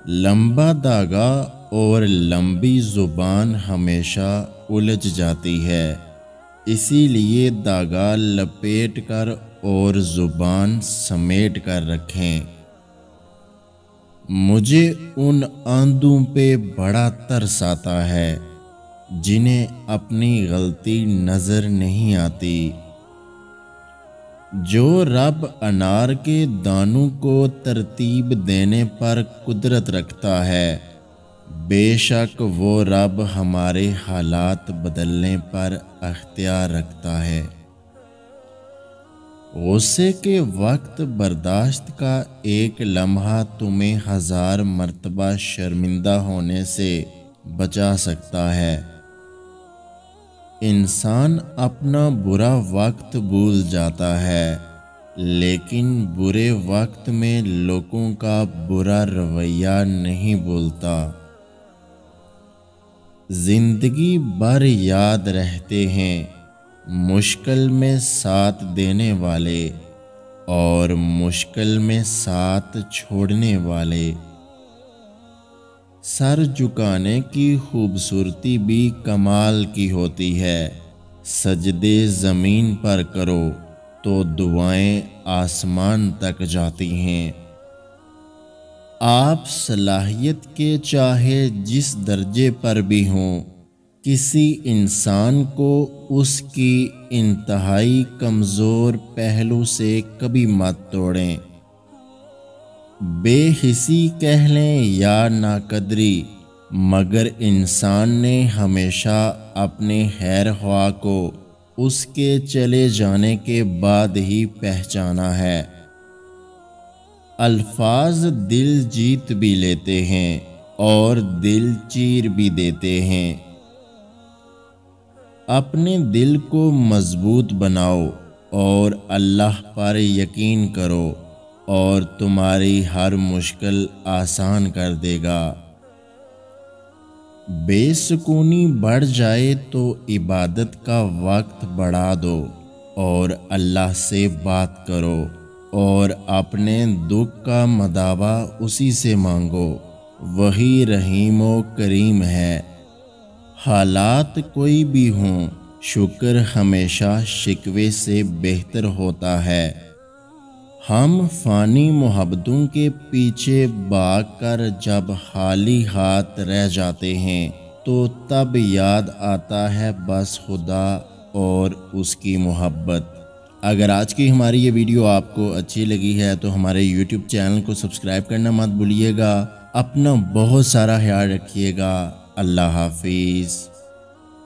لمبا داغا اور لمبی زبان ہمیشہ الجھ جاتی ہے، اسی لیے داغا لپیٹ کر اور زبان سمیٹ کر رکھیں۔ مجھے ان آندوں پہ بڑا ترس آتا ہے جنہیں اپنی غلطی نظر نہیں آتی۔ جو رب انار کے دانوں کو ترتیب دینے پر قدرت رکھتا ہے، بے شک وہ رب ہمارے حالات بدلنے پر اختیار رکھتا ہے۔ غصے کے وقت برداشت کا ایک لمحہ تمہیں 1000 مرتبہ شرمندہ ہونے سے بچا سکتا ہے۔ انسان اپنا برا وقت بھول جاتا ہے، لیکن برے وقت میں لوگوں کا برا رویہ نہیں بھولتا۔ زندگی بھر یاد رہتے ہیں مشکل میں ساتھ دینے والے اور مشکل میں ساتھ چھوڑنے والے۔ سر جھکانے کی خوبصورتی بھی کمال کی ہوتی ہے، سجدے زمین پر کرو تو دعائیں آسمان تک جاتی ہیں۔ آپ صلاحیت کے چاہے جس درجے پر بھی ہوں، کسی انسان کو اس کی انتہائی کمزور پہلو سے کبھی مت توڑیں۔ بے حسی کہہ لیں یا ناقدری، مگر انسان نے ہمیشہ اپنے خیر خواہ کو اس کے چلے جانے کے بعد ہی پہچانا ہے۔ الفاظ دل جیت بھی لیتے ہیں اور دل چیر بھی دیتے ہیں۔ اپنے دل کو مضبوط بناؤ اور اللہ پر یقین کرو اور تمہاری ہر مشکل آسان کر دے گا۔ بے سکونی بڑھ جائے تو عبادت کا وقت بڑھا دو اور اللہ سے بات کرو اور اپنے دکھ کا مداوع اسی سے مانگو، وہی رحیم و کریم ہے۔ حالات کوئی بھی ہوں، شکر ہمیشہ شکوے سے بہتر ہوتا ہے۔ ہم فانی محبتوں کے پیچھے بھاگ کر جب خالی ہاتھ رہ جاتے ہیں تو تب یاد آتا ہے بس خدا اور اس کی محبت۔ اگر آج کی ہماری یہ ویڈیو آپ کو اچھی لگی ہے تو ہمارے یوٹیوب چینل کو سبسکرائب کرنا مت بھولیے گا۔ اپنا بہت سارا خیال رکھیے گا۔ اللہ حافظ۔